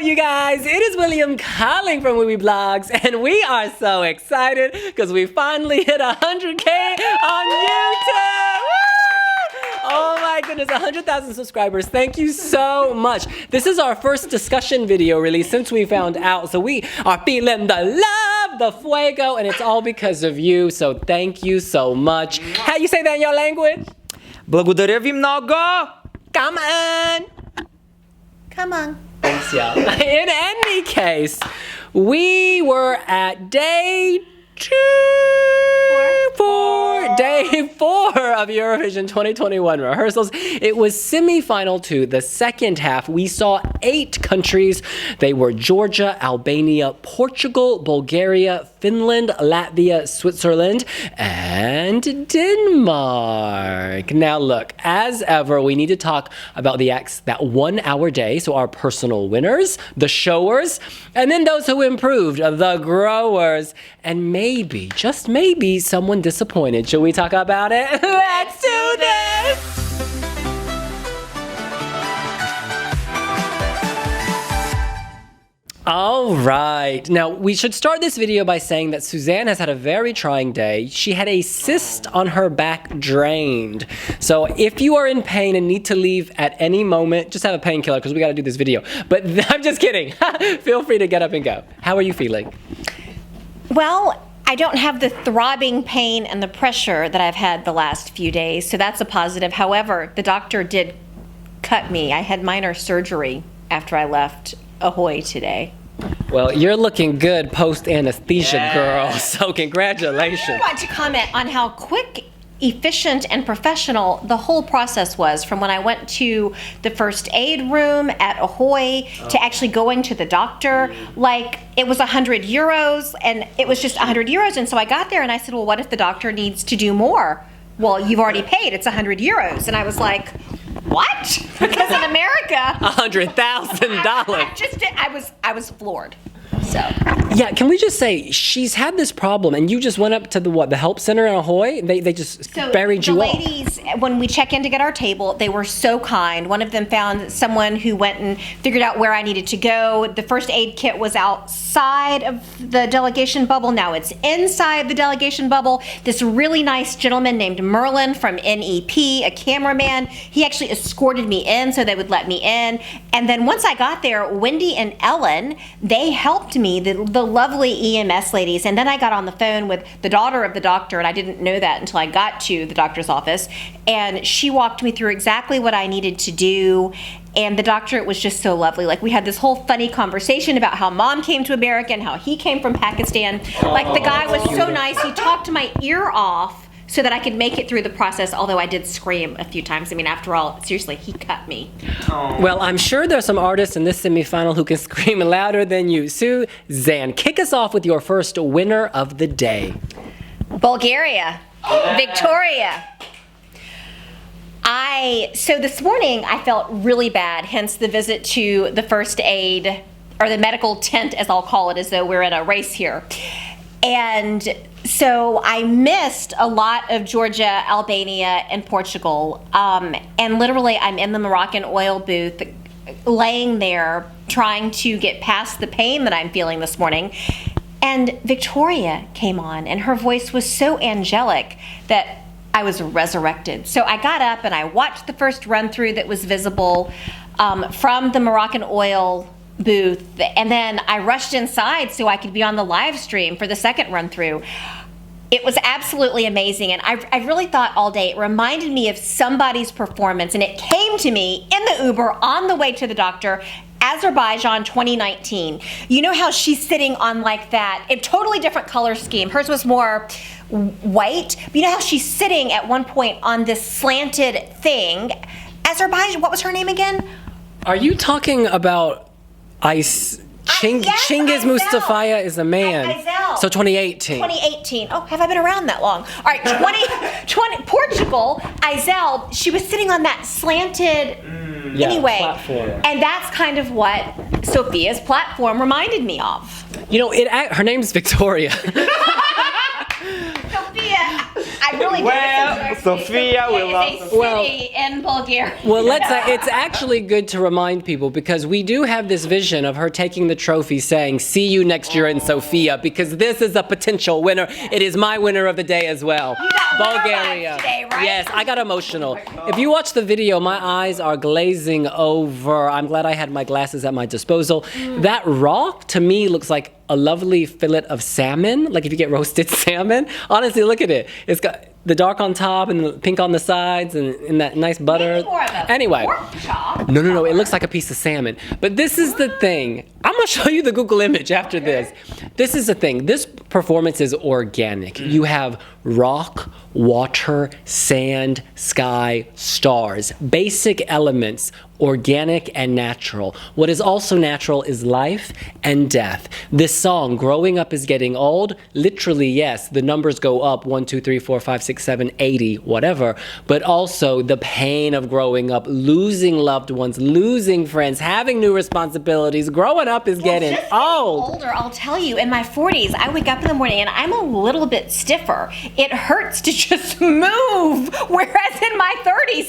you guys? It is William calling from Wiwibloggs, and we are so excited because we finally hit 100K on YouTube. Oh my goodness, 100,000 subscribers. Thank you so much. This is our first discussion video release since we found out. So we are feeling the love, the fuego, and it's all because of you. So thank you so much. How you say that in your language? Благодаря ви много. Come on. Come on. Thanks, y'all. In any case, we were at day four of Eurovision 2021 rehearsals. It was semi-final to the second half. We saw 8 countries. They were Georgia, Albania, Portugal, Bulgaria, Finland, Latvia, Switzerland, and Denmark. Now look, as ever, we need to talk about the acts that won our day. So our personal winners, the showers, and then those who improved, the growers, and maybe, just maybe, someone disappointed. Should we talk about it? Let's do this! All right. Now, we should start this video by saying that Suzanne has had a very trying day. She had a cyst on her back drained. So if you are in pain and need to leave at any moment, just have a painkiller because we got to do this video. But I'm just kidding. Feel free to get up and go. How are you feeling? Well, I don't have the throbbing pain and the pressure that I've had the last few days, so that's a positive. However, the doctor did cut me. I had minor surgery after I left Ahoy today. Well, you're looking good post-anesthesia, girl, so congratulations. I want to comment on how quick, efficient, and professional the whole process was from when I went to the first aid room at Ahoy to actually going to the doctor. Like, it was 100 euros, and it was just 100 euros, and so I got there and I said, well, what if the doctor needs to do more? Well, you've already paid, it's 100 euros. And I was like, what? Because in America, $100,000. I was floored. So yeah, can we just say she's had this problem, and you just went up to the help center in Ahoy? They just buried you off. The ladies, when we check in to get our table, they were so kind. One of them found someone who went and figured out where I needed to go. The first aid kit was outside of the delegation bubble. Now it's inside the delegation bubble. This really nice gentleman named Merlin from NEP, a cameraman, he actually escorted me in so they would let me in. And then once I got there, Wendy and Ellen, they helped me, the lovely EMS ladies, and then I got on the phone with the daughter of the doctor, and I didn't know that until I got to the doctor's office, and she walked me through exactly what I needed to do. And the doctor, it was just so lovely. Like, we had this whole funny conversation about how Mom came to America and how he came from Pakistan. Like, the guy was so nice, he talked my ear off so that I could make it through the process, although I did scream a few times. I mean, after all, seriously, he cut me. Well, I'm sure there's some artists in this semifinal who can scream louder than you. Suzanne, kick us off with your first winner of the day. Bulgaria. Victoria. So this morning, I felt really bad, hence the visit to the first aid, or the medical tent, as I'll call it, as though we're in a race here. And so I missed a lot of Georgia, Albania, and Portugal. And literally, I'm in the Moroccan oil booth, laying there, trying to get past the pain that I'm feeling this morning. And Victoria came on, and her voice was so angelic that I was resurrected. So I got up and I watched the first run through that was visible from the Moroccan oil booth, and then I rushed inside so I could be on the live stream for the second run through. It was absolutely amazing, and I really thought all day, it reminded me of somebody's performance, and it came to me in the Uber on the way to the doctor, Azerbaijan 2019. You know how she's sitting on like that, a totally different color scheme. Hers was more white. But you know how she's sitting at one point on this slanted thing. Azerbaijan, what was her name again? Are you talking about Yes, Chingiz Mustafa is a man. Azel. So 2018. 2018. Oh, have I been around that long? All right, 20, Portugal, Azel, she was sitting on that slanted, anyway. Platform. And that's kind of what Sophia's platform reminded me of. You know, her name's Victoria. Sophia, I really Well, did. Sophia, we love It's a Sophia. city in Bulgaria. Well, it's actually good to remind people because we do have this vision of her taking the trophy saying, see you next year in Sofia, because this is a potential winner. It is my winner of the day as well. You got winner Bulgaria. vibes today, right? Yes, I got emotional. If you watch the video, my eyes are glazing over. I'm glad I had my glasses at my disposal. That rock, to me, looks like a lovely fillet of salmon, like if you get roasted salmon. Honestly, look at it. It's got the dark on top and the pink on the sides and that nice butter. Maybe more of a Anyway. pork chop. No, it looks like a piece of salmon. But this is the thing. I'm gonna show you the Google image after this. This is the thing. This performance is organic. You have rock, water, sand, sky, stars. Basic elements, organic and natural. What is also natural is life and death. This song, Growing Up is Getting Old, literally, yes, the numbers go up 1, 2, 3, 4, 5, 6, 7, 80, whatever. But also the pain of growing up, losing loved ones, losing friends, having new responsibilities. Growing up is getting Just old. older, I'll tell you. In my 40s, I wake up in the morning and I'm a little bit stiffer. It hurts to just move. Whereas in my 30s,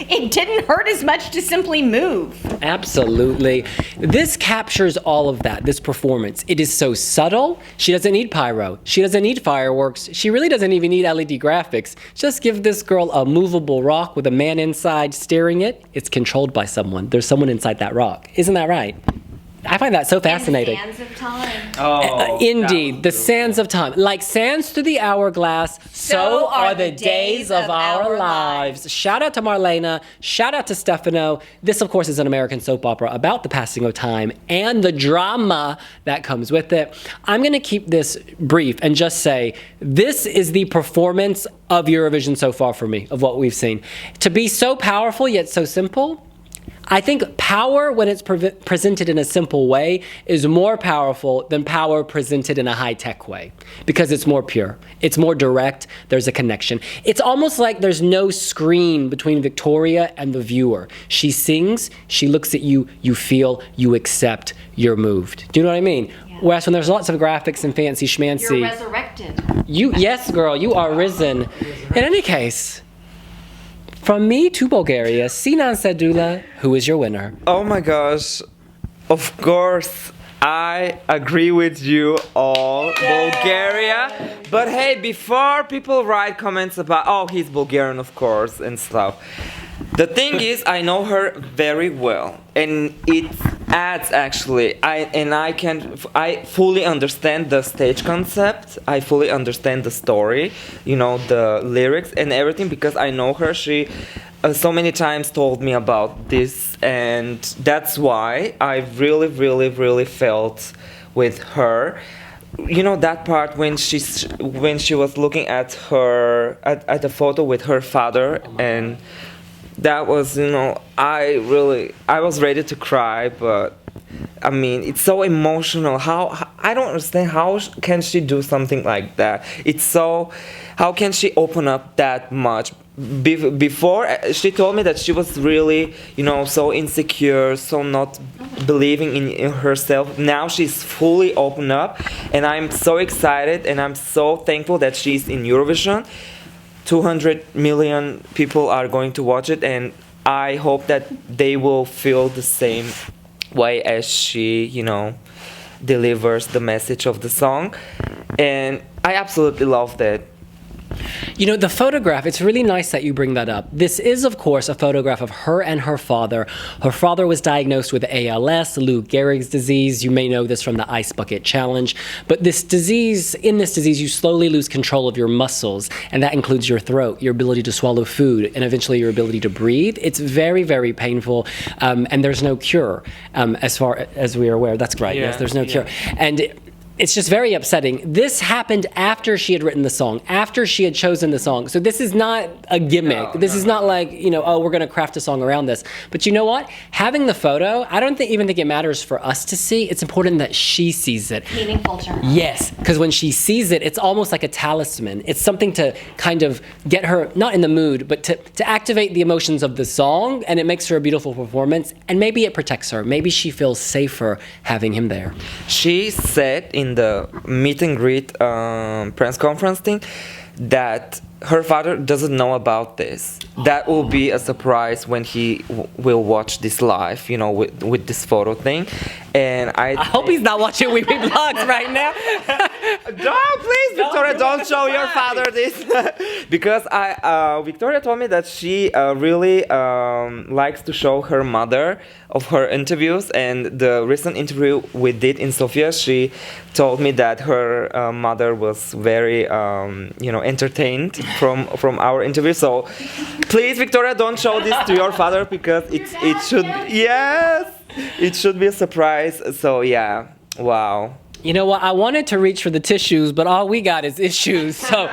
it didn't hurt as much to simply move. Absolutely. This captures all of that, this performance. It is so subtle. She doesn't need pyro. She doesn't need fireworks. She really doesn't even need LED graphics. Just give this girl a movable rock with a man inside steering it. It's controlled by someone. There's someone inside that rock. Isn't that right? I find that so fascinating. And sands of time. Oh, Indeed, the sands of time. Like sands through the hourglass, so are the days of our lives. Shout out to Marlena. Shout out to Stefano. This, of course, is an American soap opera about the passing of time and the drama that comes with it. I'm going to keep this brief and just say this is the performance of Eurovision so far for me, of what we've seen. To be so powerful yet so simple, I think power, when it's presented in a simple way, is more powerful than power presented in a high-tech way because it's more pure. It's more direct. There's a connection. It's almost like there's no screen between Victoria and the viewer. She sings, she looks at you, you feel, you accept, you're moved. Do you know what I mean? Yeah. Whereas when there's lots of graphics and fancy schmancy... You're resurrected. Yes, girl, you are risen. In any case... From me to Bulgaria, Sinan Sedula, who is your winner? Oh my gosh. Of course, I agree with you all, Bulgaria. But hey, before people write comments about, oh, he's Bulgarian, of course, and stuff. The thing is, I know her very well, and it adds actually. I fully understand the stage concept. I fully understand the story, the lyrics and everything because I know her. She so many times told me about this, and that's why I really, really, really felt with her. That part when she was looking at her at the photo with her father and. That was, I was ready to cry, but I mean, it's so emotional. How I don't understand how can she do something like that? How can she open up that much? Before she told me that she was really, so insecure, so not believing in herself. Now she's fully open up, and I'm so excited, and I'm so thankful that she's in Eurovision. 200 million people are going to watch it, and I hope that they will feel the same way as she, delivers the message of the song. And I absolutely love that. The photograph, it's really nice that you bring that up. This is, of course, a photograph of her and her father. Her father was diagnosed with ALS, Lou Gehrig's disease. You may know this from the Ice Bucket Challenge. But in this disease, you slowly lose control of your muscles, and that includes your throat, your ability to swallow food, and eventually your ability to breathe. It's very, very painful, and there's no cure, as far as we are aware. That's right, yes, there's no cure. And it's just very upsetting. This happened after she had written the song, after she had chosen the song. So this is not a gimmick. This is not like, we're going to craft a song around this. But you know what? Having the photo, I don't even think it matters for us to see. It's important that she sees it. Meaningful to her. Yes, because when she sees it, it's almost like a talisman. It's something to kind of get her, not in the mood, but to activate the emotions of the song, and it makes her a beautiful performance, and maybe it protects her. Maybe she feels safer having him there. She said in the meet and greet press conference thing that her father doesn't know about this. That will be a surprise when he will watch this live, you know, with this photo thing. And I hope he's not watching Wiwibloggs right now. Don't, please, Victoria, don't show your father this. Because Victoria told me that she really likes to show her mother of her interviews. And the recent interview we did in Sofia, she told me that her mother was very, you know, entertained from our interview. So please, Victoria, don't show this to your father, because it should be a surprise. So yeah, wow. You know what? I wanted to reach for the tissues, but all we got is issues. So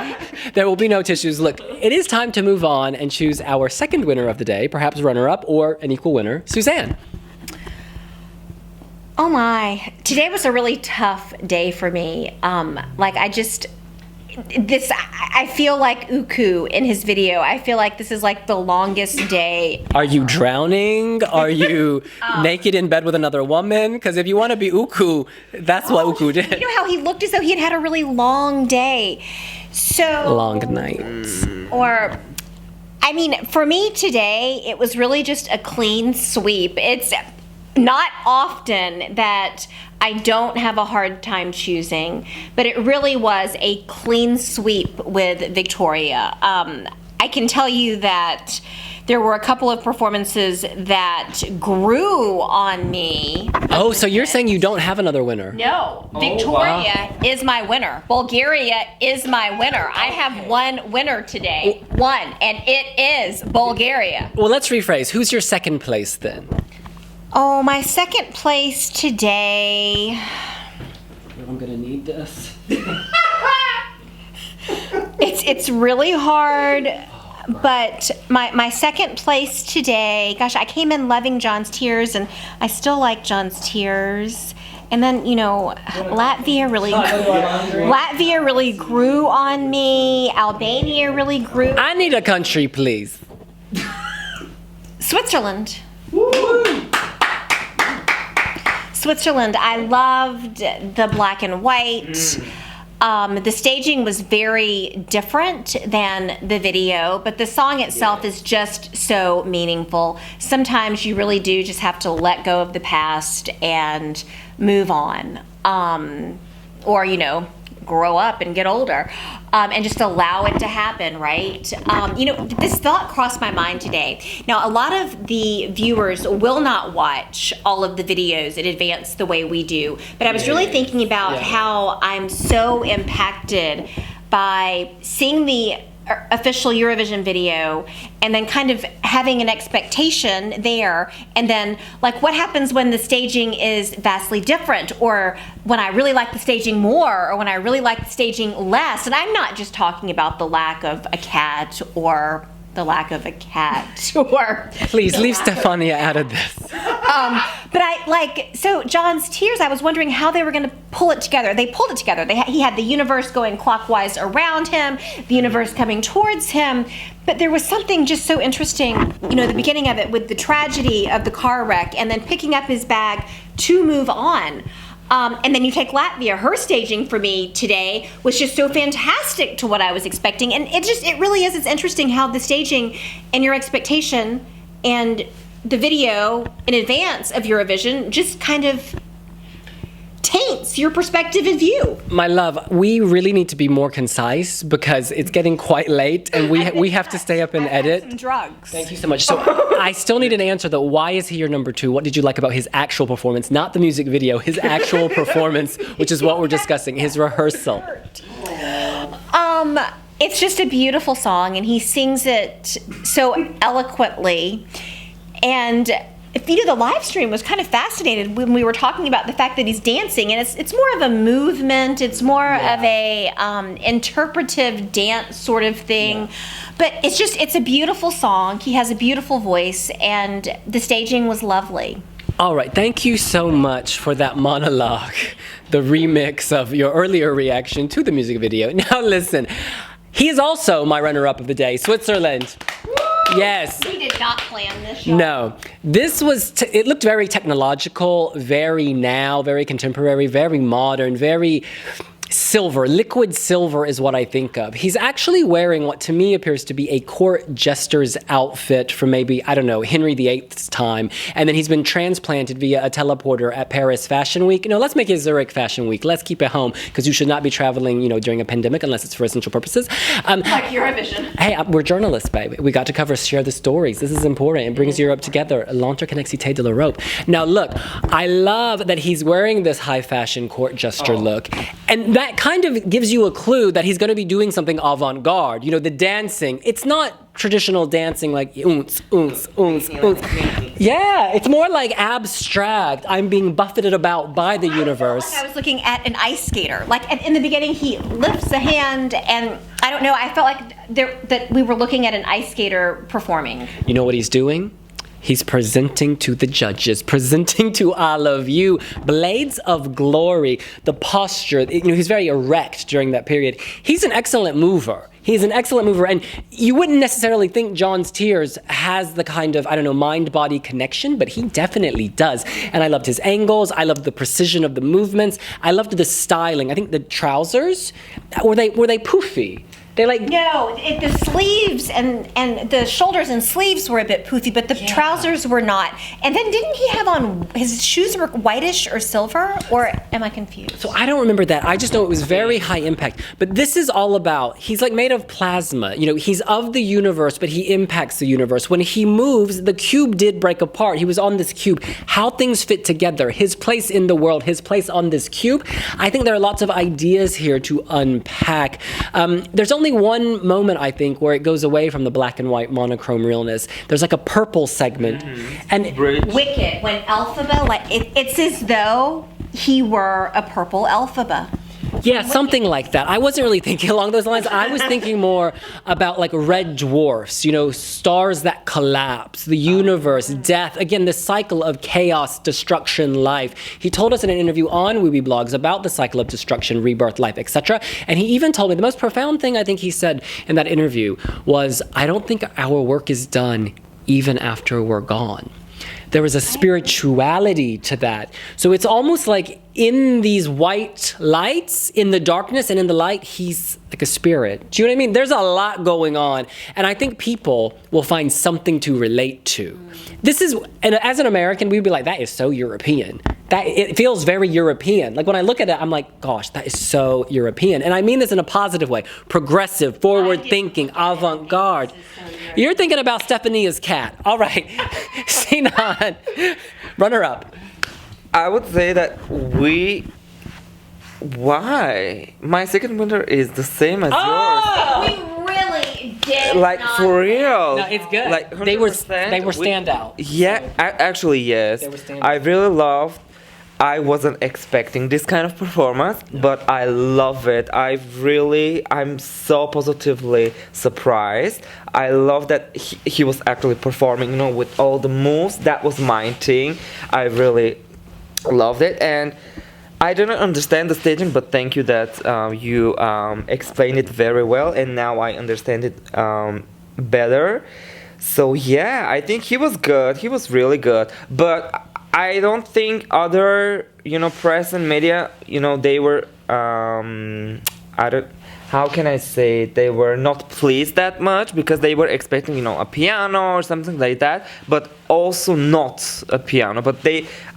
there will be no tissues. Look, it is time to move on and choose our second winner of the day, perhaps runner-up or an equal winner. Suzanne. Oh my, today was a really tough day for me. I feel like Uku in his video. I feel like this is like the longest day. Are you drowning? Are you naked in bed with another woman? Because if you want to be Uku, that's what Uku did. You know how he looked as though he had had a really long day. So long nights. Or, I mean, for me today, it was really just a clean sweep. It's not often that I don't have a hard time choosing, but it really was a clean sweep with Victoria. I can tell you that there were a couple of performances that grew on me. Oh, so you're saying you don't have another winner? No, Victoria is my winner. Bulgaria is my winner. I have one winner today. One, and it is Bulgaria. Well, let's rephrase. Who's your second place then? Oh, my second place today. I'm gonna need this. It's really hard, but my second place today, gosh, I came in loving John's Tears, and I still like John's Tears. And then, you know, Latvia really grew on me. Albania really grew. I need a country, please. Switzerland. Switzerland, I loved the black and white. The staging was very different than the video, but the song itself is just so meaningful. Sometimes you really do just have to let go of the past and move on. Or, you know, grow up and get older, and just allow it to happen, right? You know, this thought crossed my mind today. Now, a lot of the viewers will not watch all of the videos in advance the way we do, but I was really thinking about how I'm so impacted by seeing the official Eurovision video and then kind of having an expectation there, and then like what happens when the staging is vastly different, or when I really like the staging more, or when I really like the staging less. And I'm not just talking about the lack of a cat or the lack of a cat or please leave Stefania out of this. But so John's Tears, I was wondering how they were going to pull it together. They pulled it together. He had the universe going clockwise around him, the universe coming towards him. But there was something just so interesting, you know, the beginning of it with the tragedy of the car wreck, and then picking up his bag to move on. And then you take Latvia, her staging for me today was just so fantastic to what I was expecting. And it really is, it's interesting how the staging and your expectation and the video in advance of Eurovision just kind of taints your perspective and view. My love, we really need to be more concise because it's getting quite late and we have to stay up and edit. Some drugs. Thank you so much. So I still need an answer though. Why is he your number two? What did you like about his actual performance? Not the music video, his actual performance, which is what we're discussing, his rehearsal. It's just a beautiful song, and he sings it so eloquently. And if you know, the live stream was kind of fascinated when we were talking about the fact that he's dancing, and it's more of a movement, it's more of a interpretive dance sort of thing. But it's a beautiful song. He has a beautiful voice, and the staging was lovely. All right, thank you so much for that monologue, the remix of your earlier reaction to the music video. Now listen, he is also my runner-up of the day, Switzerland. Yes. We did not plan this show. No. This was, it looked very technological, very now, very contemporary, very modern, very silver, liquid silver is what I think of. He's actually wearing what to me appears to be a court jester's outfit from maybe, I don't know, Henry VIII's time. And then he's been transplanted via a teleporter at Paris Fashion Week. No, let's make it Zurich Fashion Week. Let's keep it home because you should not be traveling, during a pandemic unless it's for essential purposes. Like Eurovision. Hey, we're journalists, baby. We got to share the stories. This is important. It brings Europe together. L'entreconnexité de l'Europe. Now, look, I love that he's wearing this high fashion court jester look. And that kind of gives you a clue that he's going to be doing something avant-garde. The dancing. It's not traditional dancing like oons, oons, oons, oons. Yeah, it's more like abstract. I'm being buffeted about by the universe. I was looking at an ice skater. Like in the beginning, he lifts a hand, and I don't know. I felt like that we were looking at an ice skater performing. You know what he's doing? He's presenting to the judges, presenting to all of you blades of glory, the posture. He's very erect during that period. He's an excellent mover. He's an excellent mover, and you wouldn't necessarily think John's Tears has the kind of, mind-body connection, but he definitely does. And I loved his angles. I loved the precision of the movements. I loved the styling. I think the trousers, were they poofy? They No, the sleeves and the shoulders and sleeves were a bit poofy, but the trousers were not. And then didn't he have on, his shoes were whitish or silver, or am I confused? So I don't remember that. I just know it was very high impact. But this is all about, he's made of plasma. He's of the universe, but he impacts the universe. When he moves, the cube did break apart. He was on this cube. How things fit together, his place in the world, his place on this cube. I think there are lots of ideas here to unpack. There's only one moment, I think, where it goes away from the black and white monochrome realness. There's a purple segment. And Wicked, when Elphaba, it's as though he were a purple Elphaba. Yeah, something like that. I wasn't really thinking along those lines. I was thinking more about red dwarfs, stars that collapse, the universe, death. Again, the cycle of chaos, destruction, life. He told us in an interview on Wiwibloggs about the cycle of destruction, rebirth, life, etc. And he even told me the most profound thing I think he said in that interview was, I don't think our work is done even after we're gone. There was a spirituality to that. So it's almost like in these white lights, in the darkness and in the light, he's like a spirit. Do you know what I mean? There's a lot going on. And I think people will find something to relate to. This is, and as an American, we'd be like, that is so European. It feels very European. When I look at it, I'm like, gosh, that is so European. And I mean this in a positive way. Progressive, forward-thinking, avant-garde. You're thinking about Stephania's cat. All right. Sinan, runner up. I would say that why? My second winter is the same as yours. We really did. For real. No, it's good. 100%. They were standout. Yeah, actually, yes. They were standout. I really loved. I wasn't expecting this kind of performance, but I love it. I'm so positively surprised. I love that he was actually performing, with all the moves. That was my thing. I really loved it, and I didn't understand the staging, but thank you that you explained it very well, and now I understand it better. So yeah, I think he was good. He was really good, but I don't think other, press and media, they were, how can I say, they were not pleased that much because they were expecting, a piano or something like that, but also not a piano. But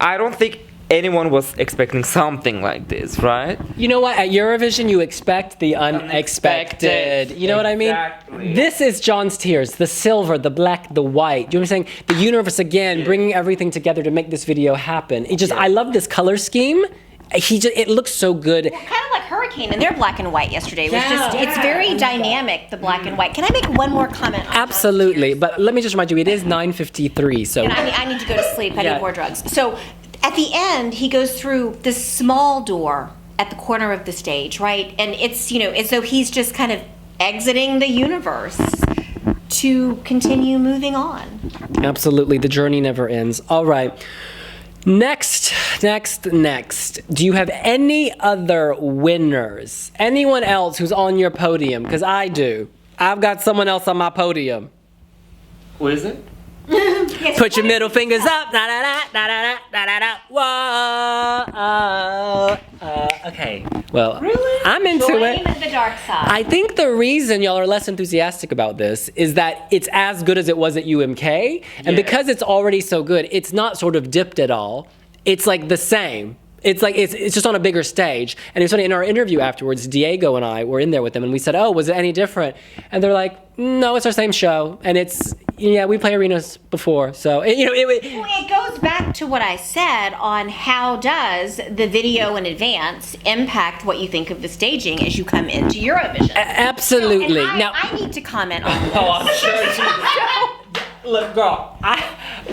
I don't think anyone was expecting something like this, right? You know what? At Eurovision, you expect the unexpected. You know what I mean? Exactly. This is John's Tears, the silver, the black, the white. Do you know what I'm saying? The universe, again, bringing everything together to make this video happen. I love this color scheme. It looks so good. Well, kind of like Hurricane in their black and white yesterday. It's very dynamic, the black and white. Can I make one more comment on Absolutely. But let me just remind you, it is 9:53, so. And I need to go to sleep. I need more drugs. So at the end, he goes through this small door at the corner of the stage, right? And it's, as though he's just kind of exiting the universe to continue moving on. Absolutely. The journey never ends. All right. Next. Do you have any other winners? Anyone else who's on your podium? Because I do. I've got someone else on my podium. What is it? Put your middle fingers up. Da, da, da, da, da, da, da, da. Whoa. Okay. Okay. Well, Really? I'm into Join it. the dark side. I think the reason y'all are less enthusiastic about this is that it's as good as it was at UMK. And because it's already so good, it's not sort of dipped at all. It's like the same. It's like it's just on a bigger stage. And it's funny, in our interview afterwards, Diego and I were in there with them and we said, oh, was it any different? And they're like, no, it's our same show. And it's, we play arenas before. So, It goes back to what I said on how does the video in advance impact what you think of the staging as you come into Eurovision. absolutely. So, and Now, I need to comment on this. oh, I'm sure. Look, girl,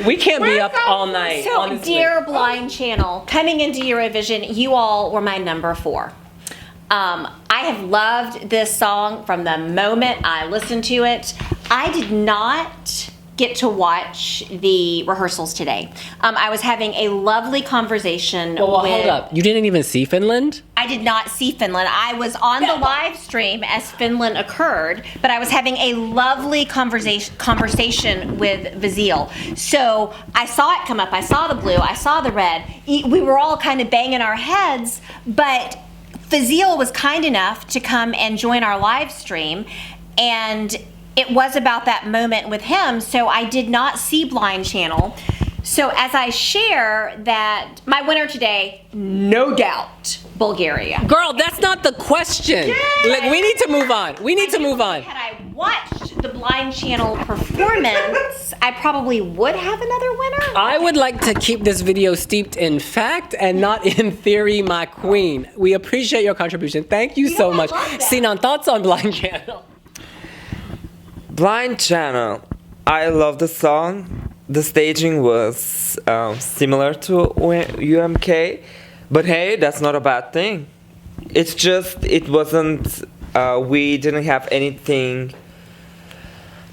we can't be up all night. So, honestly. dear Blind Channel, coming into Eurovision, you all were my number 4. I have loved this song from the moment I listened to it. I did not get to watch the rehearsals today. I was having a lovely conversation Well, with... hold up. You didn't even see Finland? I did not see Finland. I was on the live stream as Finland occurred, but I was having a lovely conversation with Vazil. So I saw it come up. I saw the blue. I saw the red. We were all kind of banging our heads, but Fazil was kind enough to come and join our live stream, and it was about that moment with him, so I did not see Blind Channel. So as I share that my winner today, no doubt, Bulgaria. Girl, that's not the question. Like, we need to move on. We need to move on. Had I watched the Blind Channel performance, I probably would have another winner. I would like to keep this video steeped in fact and not in theory, my queen. We appreciate your contribution. Thank you so I much. love that. Sinan, thoughts on Blind Channel? Blind Channel. I love the song. The staging was similar to UMK, but hey, that's not a bad thing. It's just, it wasn't, we didn't have anything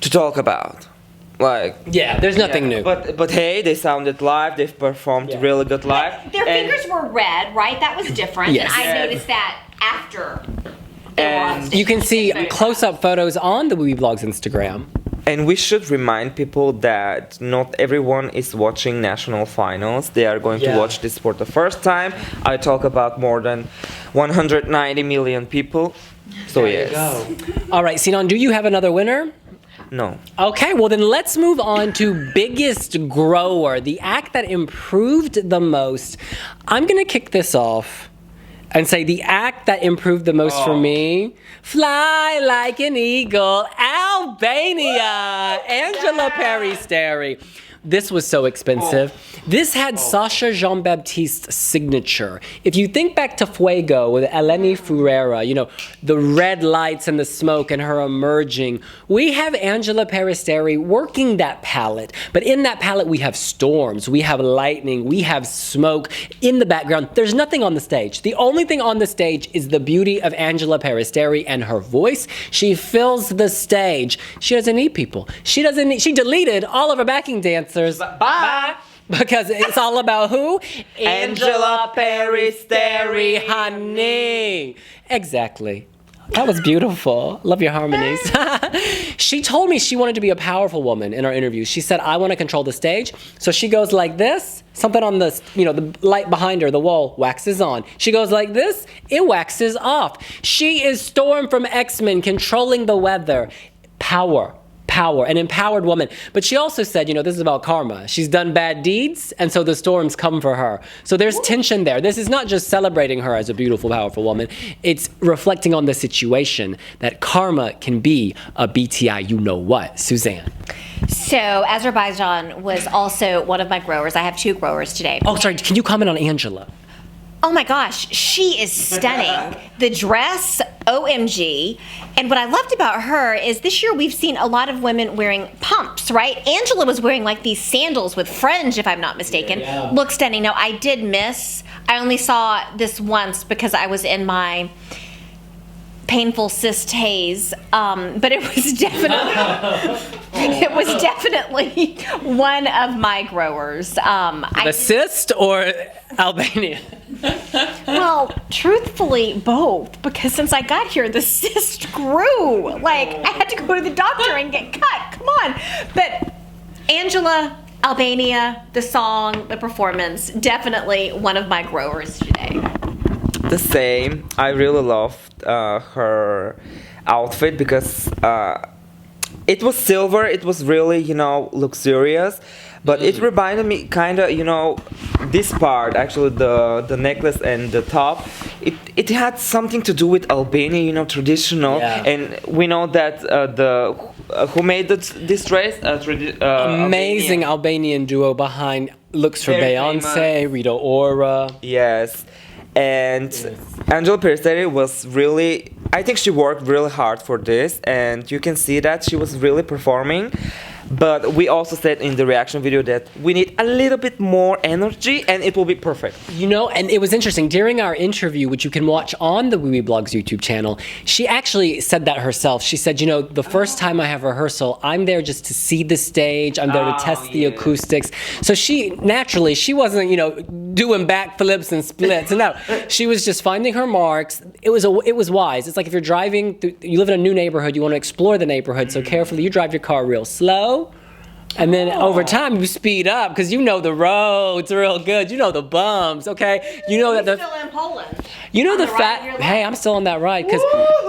to talk about. Like, Yeah, there's nothing new. But hey, they sounded live. They've performed really good live. Their And- fingers were red, right? That was different. Yes. And I Yeah. noticed that after they And lost. You can see close-up photos on the Wiwibloggs Instagram. And we should remind people that not everyone is watching national finals. They are going to watch this for the first time. I talk about more than 190 million people. So yes. All right, Sinan, do you have another winner? No. Okay, well then let's move on to biggest grower, the act that improved the most. I'm gonna kick this off and say the act that improved the most for me, Fly Like an Eagle, Albania, Anxhela Peristeri. This was so expensive. This had Sasha Jean-Baptiste's signature. If you think back to Fuego with Eleni Furera, the red lights and the smoke and her emerging, we have Anxhela Peristeri working that palette. But in that palette, we have storms, we have lightning, we have smoke in the background. There's nothing on the stage. The only thing on the stage is the beauty of Anxhela Peristeri and her voice. She fills the stage. She doesn't need people. She deleted all of her backing dancers. Bye. Because it's all about who? Anxhela Peristeri, honey. Exactly. That was beautiful. Love your harmonies. She told me she wanted to be a powerful woman in our interview. She said, I want to control the stage. So she goes like this. Something on the, the light behind her, the wall, waxes on. She goes like this. It waxes off. She is Storm from X-Men, controlling the weather. Power, an empowered woman. But she also said, this is about karma. She's done bad deeds, and so the storms come for her. So there's tension there. This is not just celebrating her as a beautiful, powerful woman. It's reflecting on the situation that karma can be a BTI you-know-what. Suzanne. So Azerbaijan was also one of my growers. I have 2 growers today. Oh, sorry. Can you comment on Anxhela? Oh my gosh, she is stunning. The dress, OMG. And what I loved about her is this year we've seen a lot of women wearing pumps, right? Anxhela was wearing like these sandals with fringe, if I'm not mistaken. Yeah. Look stunning. Now, I only saw this once because I was in my painful cyst haze, but it was definitely one of my growers. The cyst or Albania? Well, truthfully, both, because since I got here, the cyst grew. Like, I had to go to the doctor and get cut. Come on. But Anxhela, Albania, the song, the performance, definitely one of my growers today. the same. I really loved her outfit because it was silver. It was really, you know, luxurious. But it reminded me kind of, you know, this part, actually, the necklace and the top, it had something to do with Albania, you know, traditional. Yeah. And we know that who made this dress? Amazing Albanian duo behind looks for Very Beyonce, famous. Rita Ora. Yes. And Anxhela Peristeri was really, I think she worked really hard for this, and you can see that she was really performing. But we also said in the reaction video that we need a little bit more energy and it will be perfect. You know, and it was interesting, during our interview, which you can watch on the Wiwibloggs YouTube channel, she actually said that herself. She said, you know, the first time I have rehearsal, I'm there just to see the stage, I'm there to test the acoustics. So she wasn't, you know, doing backflips and splits. No, she was just finding her marks. It was wise. It's like if you're driving, you live in a new neighborhood, you want to explore the neighborhood, so carefully, you drive your car real slow. And then over time you speed up because you know the roads real good. You know the bumps, okay? You know that You're still in Poland. You know On the the ride fact. of your life. Hey, I'm still on that ride because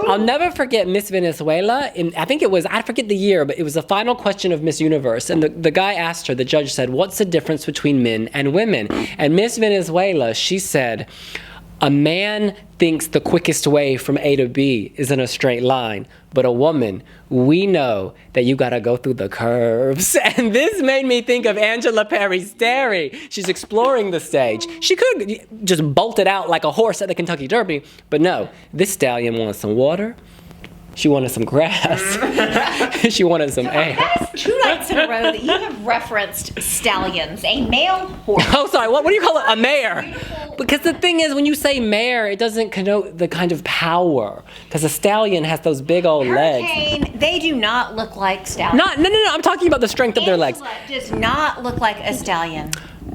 I'll never forget Miss Venezuela. I think it was, I forget the year, but it was the final question of Miss Universe, and the guy asked her. The judge said, "What's the difference between men and women?" And Miss Venezuela, she said, "A man thinks the quickest way from A to B is in a straight line, but a woman, we know that you gotta go through the curves." And this made me think of Anxhela Peristeri. She's exploring the stage. She could just bolt it out like a horse at the Kentucky Derby, but no, this stallion wanted some water. She wanted some grass. She wanted some air. That is 2 nights in a row that you have referenced stallions, a male horse. Oh, sorry, what do you call it? A mare. Beautiful. Because the thing is, when you say mare, it doesn't connote the kind of power. Because a stallion has those big old legs. Hurricane, they do not look like stallions. No, I'm talking about the strength of their legs. Anxhela does not look like a stallion.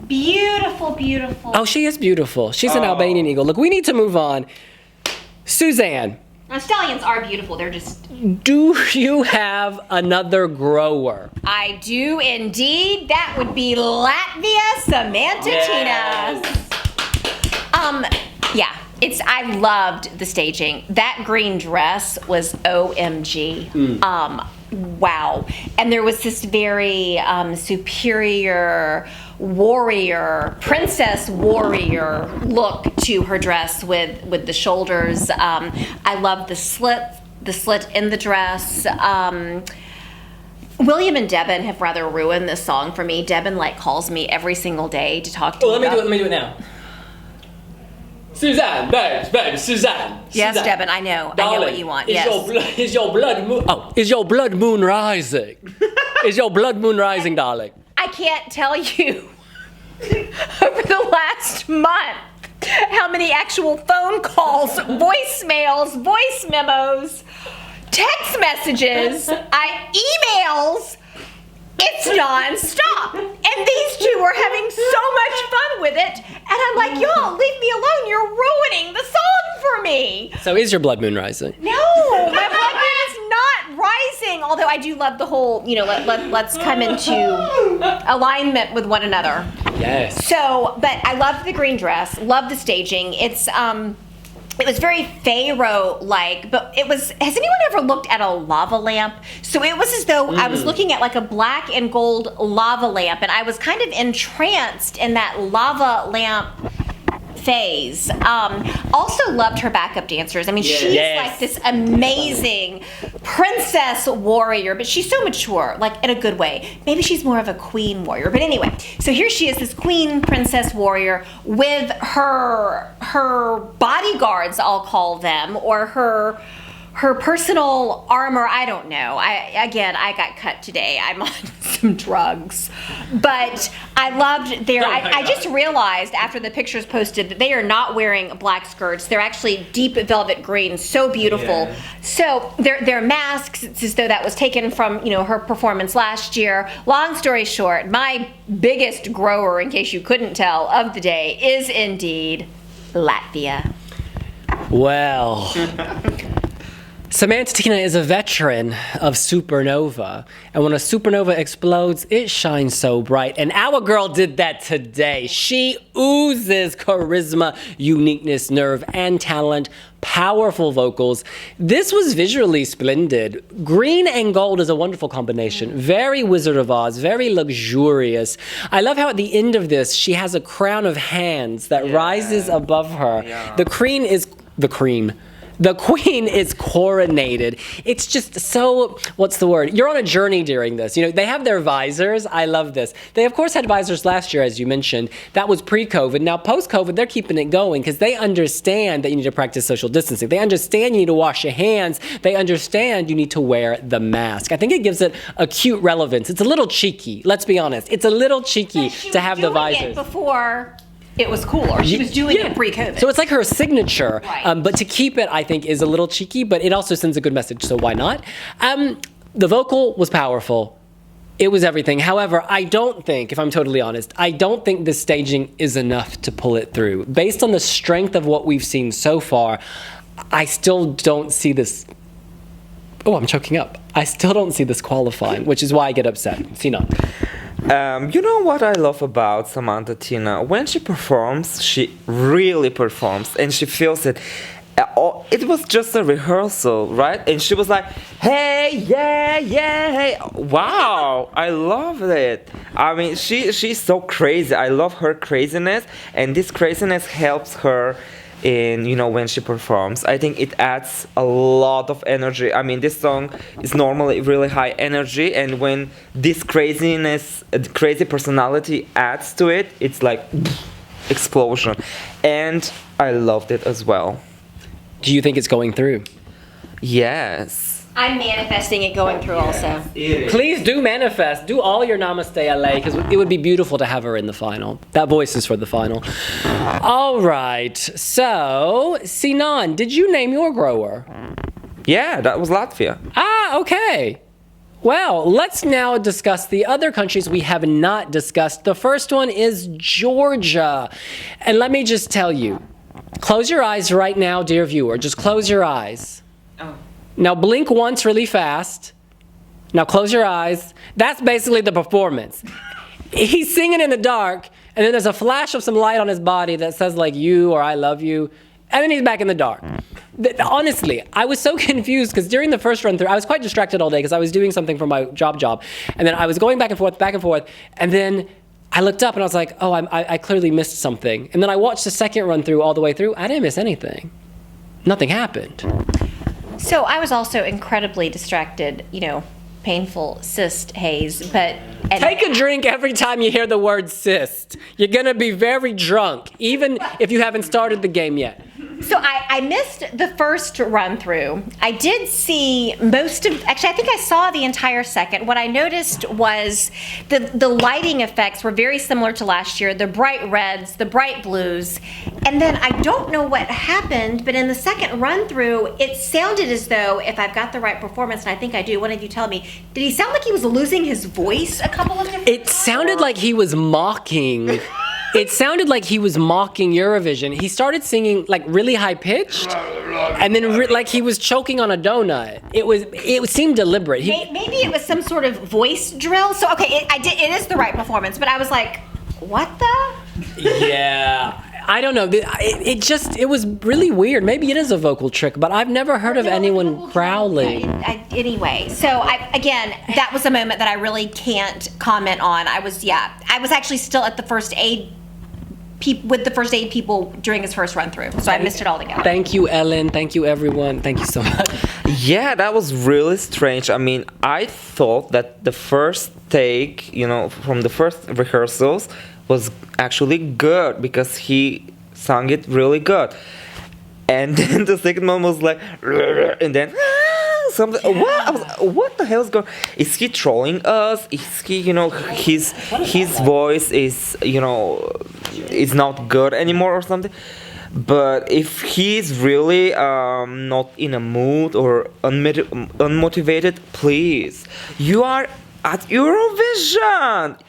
Beautiful, beautiful. Oh, she is beautiful. She's an Albanian eagle. Look, we need to move on. Suzanne, Now, stallions are beautiful. They're just. do you have another grower? I do indeed. That would be Latvia, Samanta yeah. I loved the staging. That green dress was OMG. Wow. And there was this very superior warrior, princess warrior look to her dress with the shoulders. I love the slit in the dress. William and Devin have rather ruined this song for me. Devin calls me every single day to talk to me. Let me do it now. Suzanne, babe, Suzanne. Yes, Suzanne. Devin, I know. I know Darling, what you want. Is Yes. is your blood moon? Oh, is your blood moon rising? Is your blood moon rising, darling? I can't tell you over the last month how many actual phone calls, voicemails, voice memos, text messages, emails. It's non-stop. And these two are having so much fun with it. And I'm like, y'all, leave me alone. You're ruining the song for me. So is your blood moon rising? No, my blood moon is not rising. Although I do love the whole, let's come into alignment with one another. Yes. So, but I love the green dress, love the staging. It was very Pharaoh-like, but has anyone ever looked at a lava lamp? So it was as though I was looking at a black and gold lava lamp, and I was kind of entranced in that lava lamp phase. Also loved her backup dancers. I mean, she's like this amazing princess warrior, but she's so mature, in a good way. Maybe she's more of a queen warrior. But anyway, so here she is, this queen princess warrior with her bodyguards, I'll call them, or her personal armor. I don't know. I got cut today. I'm on some drugs. But I loved I just realized after the pictures posted that they are not wearing black skirts. They're actually deep velvet green. So beautiful. Yeah. So their masks, it's as though that was taken from, her performance last year. Long story short, my biggest grower, in case you couldn't tell, of the day is indeed Latvia. Well, Samanta Tina is a veteran of supernova, and when a supernova explodes, it shines so bright. And our girl did that today. She oozes charisma, uniqueness, nerve, and talent. Powerful vocals. This was visually splendid. Green and gold is a wonderful combination. Very Wizard of Oz, very luxurious. I love how at the end of this, she has a crown of hands that rises above her. Yeah. The queen is coronated. It's just so, what's the word? You're on a journey during this. You know, they have their visors. I love this. They, of course, had visors last year, as you mentioned. That was pre-COVID. Now, post-COVID, they're keeping it going because they understand that you need to practice social distancing. They understand you need to wash your hands. They understand you need to wear the mask. I think it gives it a cute relevance. It's a little cheeky. Let's be honest. It's a little cheeky to have the visors. Before it was cooler. She was doing it pre-COVID. So it's like her signature. Right. But to keep it, I think, is a little cheeky, but it also sends a good message, so why not? The vocal was powerful. It was everything. However, I don't think, if I'm totally honest, I don't think the staging is enough to pull it through. Based on the strength of what we've seen so far, I still don't see this. Oh, I'm choking up. I still don't see this qualifying, which is why I get upset. Sina. You know what I love about Samanta Tina? When she performs, she really performs and she feels it. It was just a rehearsal, right? And she was like, hey, yeah, hey. Wow, I love it. I mean, she's so crazy. I love her craziness, and this craziness helps her in, you know, when she performs. I think it adds a lot of energy. I mean, this song is normally really high energy, and when this craziness, crazy personality adds to it, it's like explosion. And I loved it as well. Do you think it's going through? Yes. I'm manifesting it going through also. Please do manifest. Do all your Namaste LA, because it would be beautiful to have her in the final. That voice is for the final. All right. So, Sinan, did you name your grower? Yeah, that was Latvia. Ah, okay. Well, let's now discuss the other countries we have not discussed. The first one is Georgia. And let me just tell you, close your eyes right now, dear viewer. Just close your eyes. Oh. Now blink once really fast. Now close your eyes. That's basically the performance. He's singing in the dark, and then there's a flash of some light on his body that says like you or I love you, and then he's back in the dark. Honestly, I was so confused because during the first run through, I was quite distracted all day because I was doing something for my job, and then I was going back and forth, and then I looked up and I was like, oh, I clearly missed something. And then I watched the second run through all the way through. I didn't miss anything. Nothing happened. So I was also incredibly distracted, you know, painful cyst haze, but... Take a drink every time you hear the word cyst. You're gonna be very drunk, even if you haven't started the game yet. So I missed the first run through. I did see actually I think I saw the entire second. What I noticed was the lighting effects were very similar to last year, the bright reds, the bright blues. And then I don't know what happened, but in the second run through, it sounded as though, if I've got the right performance, and I think I do, one of you tell me, did he sound like he was losing his voice a couple of different times? It sounded like he was mocking. It sounded like he was mocking Eurovision. He started singing like really high pitched, and then like he was choking on a donut. It seemed deliberate. Maybe it was some sort of voice drill. So okay, it is the right performance, but I was like, what the? Yeah. I don't know. It was really weird. Maybe it is a vocal trick, but I've never heard of anyone growling. Anyway, so that was a moment that I really can't comment on. I was actually still at the first aid with the first aid people during his first run through, so I missed it altogether. Thank you, Ellen. Thank you, everyone. Thank you so much. Yeah, that was really strange. I mean, I thought that the first take, you know, from the first rehearsals was actually good because he sang it really good. And then the second one was like, and then something. What the hell is going? Is he trolling us? Is he, you know, his voice is, you know, is not good anymore or something? But if he's really not in a mood or unmotivated, please, you are at Eurovision.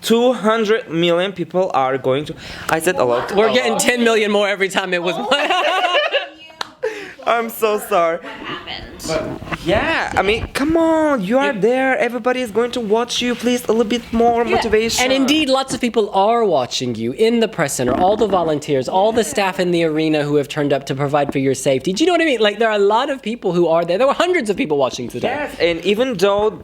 200 million people are going to... I said a lot. We're getting 10 million more every time it was one. I'm so sorry. What happened? Yeah, I mean, come on, you are there. Everybody is going to watch you. Please, a little bit more motivation. And indeed, lots of people are watching you in the press center, all the volunteers, all the staff in the arena who have turned up to provide for your safety. Do you know what I mean? Like, there are a lot of people who are there. There were hundreds of people watching today. Yes, and even though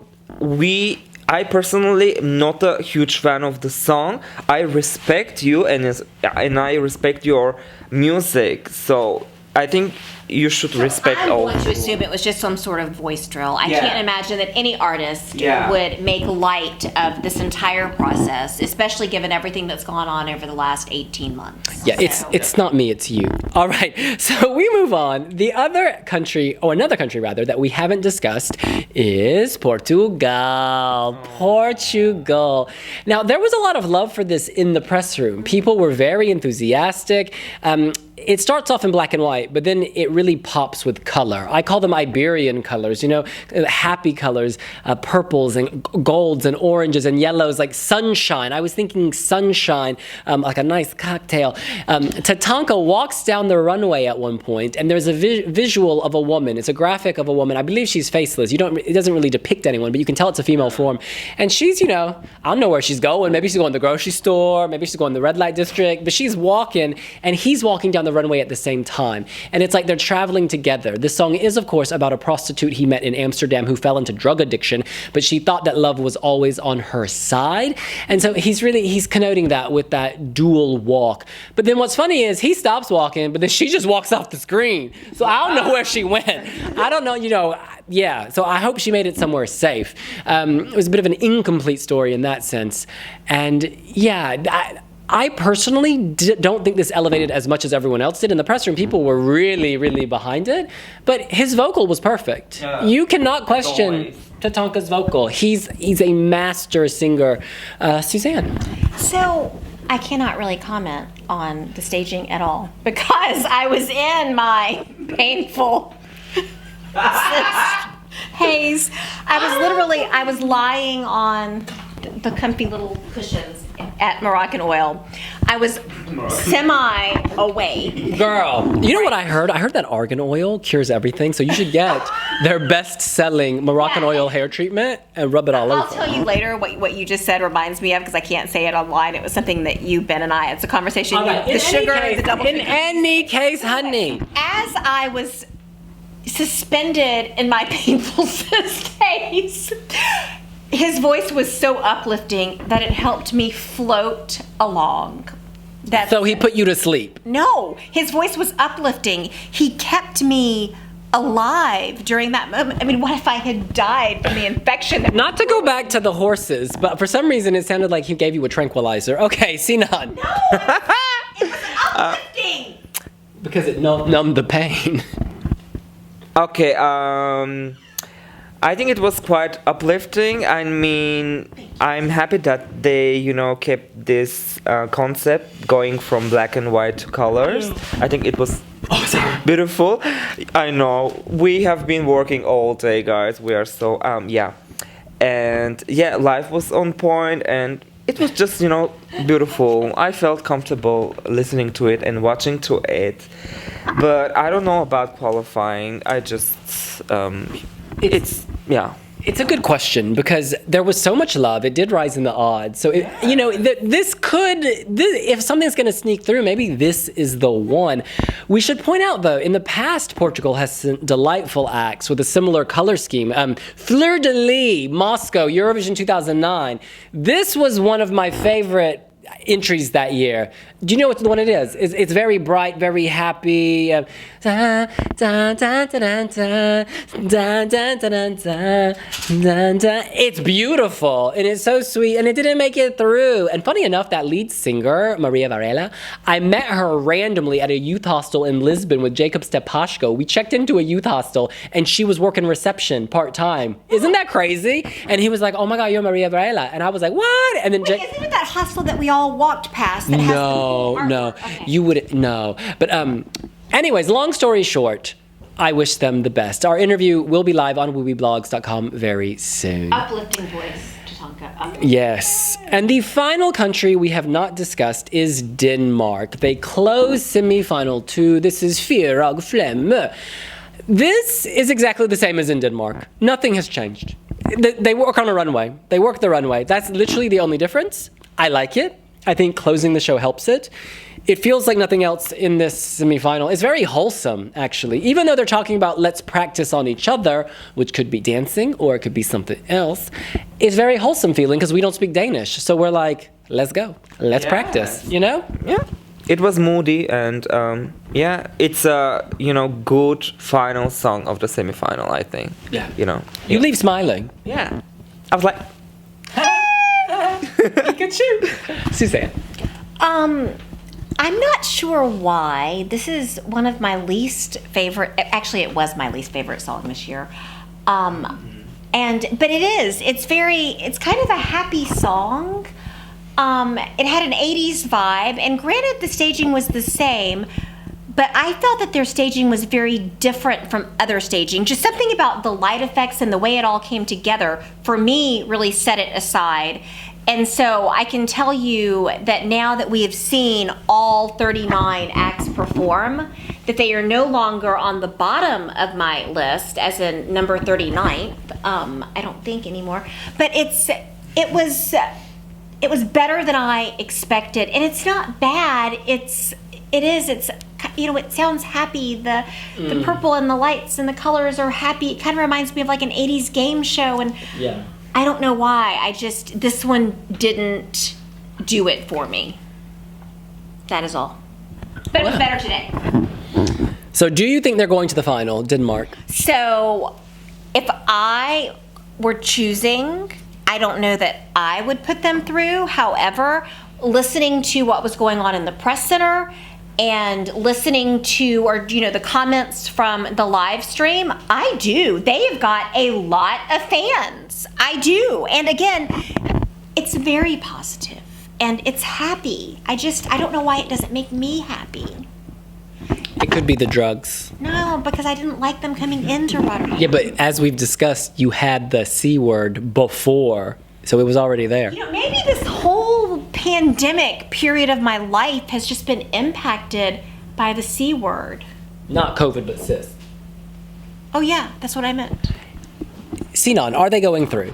I personally am not a huge fan of the song, I respect you and I respect your music. So I think you should respect I'm all. going to assume it was just some sort of voice drill. I Yeah. can't imagine that any artist Yeah. would make light of this entire process, especially given everything that's gone on over the last 18 months. Yeah, it's not me, it's you. All right, so we move on. The other country, or another country rather, that we haven't discussed is Portugal. Portugal. Now, there was a lot of love for this in the press room. People were very enthusiastic. It starts off in black and white, but then it really pops with color. I call them Iberian colors, you know, happy colors, purples and golds and oranges and yellows, like sunshine. I was thinking sunshine, like a nice cocktail. Tatanka walks down the runway at one point, and there's a visual of a woman. It's a graphic of a woman. I believe she's faceless. It doesn't really depict anyone, but you can tell it's a female form. And she's, you know, I don't know where she's going. Maybe she's going to the grocery store. Maybe she's going to the red light district. But she's walking, and he's walking down the runway at the same time. And it's like they're traveling together. This song is, of course, about a prostitute he met in Amsterdam who fell into drug addiction, but she thought that love was always on her side. And so he's connoting that with that dual walk. But then what's funny is he stops walking, but then she just walks off the screen. So I don't know where she went. I don't know, you know, yeah. So I hope she made it somewhere safe. It was a bit of an incomplete story in that sense. And yeah, I personally don't think this elevated as much as everyone else did. In the press room, people were really, really behind it. But his vocal was perfect. Yeah. You cannot question Tatanka's vocal. He's a master singer. Suzanne. So I cannot really comment on the staging at all because I was in my painful haze. I was lying on the comfy little cushions at Moroccan Oil. I was semi-awake. Girl, you know what I heard? I heard that argan oil cures everything, so you should get their best-selling Moroccan oil hair treatment and rub it all over. I'll tell you later what you just said reminds me of because I can't say it online. It was something that you, Ben, and I, it's a conversation. Right. The sugar, the double in sugar. any case, honey. As I was suspended in my painful haze, his voice was so uplifting that it helped me float along. So he put you to sleep. No, his voice was uplifting. He kept me alive during that moment. I mean, what if I had died from the infection? Not to go back to the horses, but for some reason it sounded like he gave you a tranquilizer. Okay, Sinan. No, it was uplifting. Because it numbed the pain. Okay, I think it was quite uplifting. I mean, I'm happy that they, you know, kept this concept going from black and white to colors. I think it was beautiful. I know. We have been working all day, guys. We are so, yeah. And yeah, life was on point and it was just, you know, beautiful. I felt comfortable listening to it and watching to it. But I don't know about qualifying. I just, yeah. It's a good question because there was so much love. It did rise in the odds. So, you know, if something's going to sneak through, maybe this is the one. We should point out, though, in the past, Portugal has sent delightful acts with a similar color scheme. Fleur de Lis, Moscow, Eurovision 2009. This was one of my favorite entries that year. Do you know what one it is? It's very bright, very happy. It's beautiful and it's so sweet and it didn't make it through. And funny enough, that lead singer, Maria Varela, I met her randomly at a youth hostel in Lisbon with Jacob Stepashko. We checked into a youth hostel and she was working reception part-time. Isn't that crazy? And he was like, oh my God, you're Maria Varela. And I was like, what? And then Wait, isn't it that hostel that we all walked past that has the cool artwork? No, Okay. you would no. But anyways, long story short, I wish them the best. Our interview will be live on wiwibloggs.com very soon. Uplifting voice, Tatanka. Yes. And the final country we have not discussed is Denmark. They closed semi-final 2. This is Flamme. This is exactly the same as in Denmark. Nothing has changed. They work on a runway. They work the runway. That's literally the only difference. I like it. I think closing the show helps it. It feels like nothing else in this semifinal. It's very wholesome, actually. Even though they're talking about let's practice on each other, which could be dancing or it could be something else, it's very wholesome feeling because we don't speak Danish. So we're like, let's go. Let's practice, you know? Yeah. It was moody and it's a good final song of the semifinal, I think. Yeah. You leave smiling. Yeah. I was like Pikachu. Suzanne. I'm not sure why. This is one of my least favorite. Actually, it was my least favorite song this year. But it is. It's kind of a happy song. It had an 80s vibe, and granted, the staging was the same. But I felt that their staging was very different from other staging. Just something about the light effects and the way it all came together, for me, really set it aside. And so I can tell you that now that we have seen all 39 acts perform, that they are no longer on the bottom of my list as in number 39th. I don't think anymore. But it was better than I expected, and it's not bad. It sounds happy. The purple and the lights and the colors are happy. It kind of reminds me of like an 80s game show, and Yeah. I don't know why. This one didn't do it for me. That is all. But it was better today. So do you think they're going to the final, Denmark? So if I were choosing, I don't know that I would put them through. However, listening to what was going on in the press center and listening to, the comments from the live stream, I do. They have got a lot of fans. I do. And again, it's very positive and it's happy. I don't know why it doesn't make me happy. It could be the drugs. No, because I didn't like them coming into Rotterdam. Yeah, but as we've discussed, you had the C word before, so it was already there. Maybe this whole pandemic period of my life has just been impacted by the C word. Not COVID, but cis. Oh yeah, that's what I meant. Sinan, are they going through?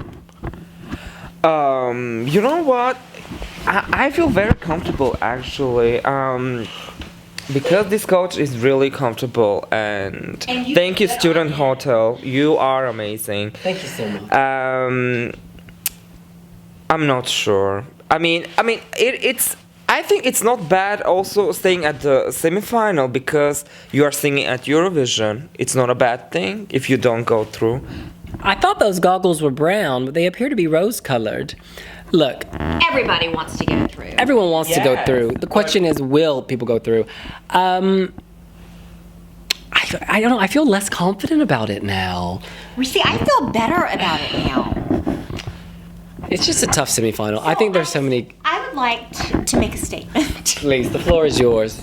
you know what? I feel very comfortable actually. Because this coach is really comfortable and thank you, Student Hotel. You are amazing. Thank you so much. I'm not sure. I think it's not bad also staying at the semifinal because you are singing at Eurovision. It's not a bad thing if you don't go through. I thought those goggles were brown, but they appear to be rose-colored. Look, Everybody wants to go through. everyone wants to go Yes, through. The question is, will people go through? I don't know. I feel less confident about it now. See, I feel better about it now. It's just a tough semifinal. I think there's so many. I would like to make a statement. Please, the floor is yours.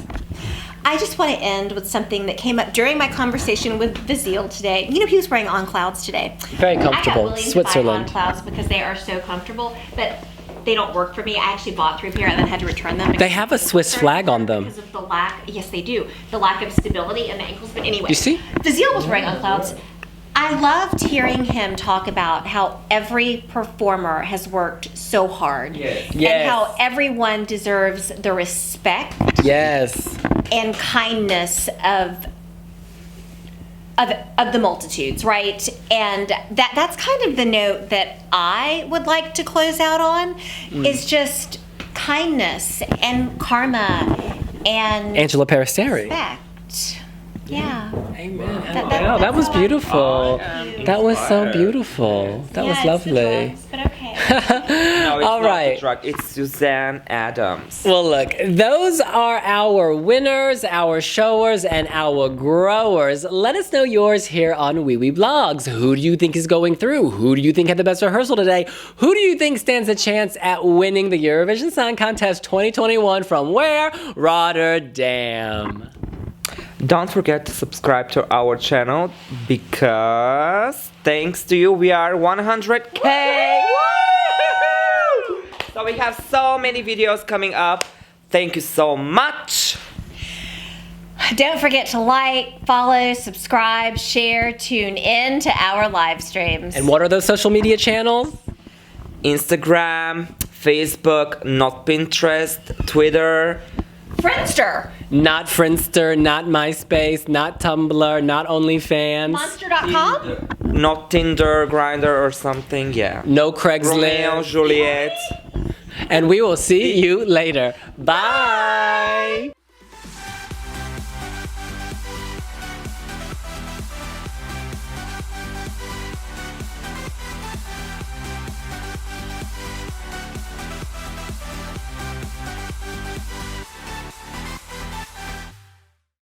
I just want to end with something that came up during my conversation with Vazil today. He was wearing On Clouds today. Very comfortable. I got William Switzerland. to buy On Clouds because they are so comfortable, but they don't work for me. I actually bought 3 pair and then had to return them. They have a Swiss flag on them. Because of the lack, yes they do, the lack of stability in the ankles. But anyway, You see? Vazil was wearing On Clouds. I loved hearing him talk about how every performer has worked so hard. Yes. And how everyone deserves the respect Yes. and kindness of the multitudes, right? And that's kind of the note that I would like to close out on is just kindness and karma and Anxhela Peristeri. respect. Yeah. Amen. That- Wow, that was that's all I- beautiful. That was so beautiful. That was Yeah, it's the lovely. drugs, but okay. No, it's All not right. the drug. It's Suzanne Adams. Well, look, those are our winners, our showers, and our growers. Let us know yours here on Wiwibloggs. Who do you think is going through? Who do you think had the best rehearsal today? Who do you think stands a chance at winning the Eurovision Song Contest 2021 from where? Rotterdam. Don't forget to subscribe to our channel because thanks to you we are 100K. Woo! So we have so many videos coming up. Thank you so much. Don't forget to like, follow, subscribe, share, tune in to our live streams. And what are those social media channels? Instagram, Facebook, not Pinterest, Twitter. Friendster. Not Friendster, not MySpace, not Tumblr, not OnlyFans. Monster.com. Not Tinder, Grindr or something, yeah. No Craigslist. Romeo, Juliet. And we will see you later. Bye.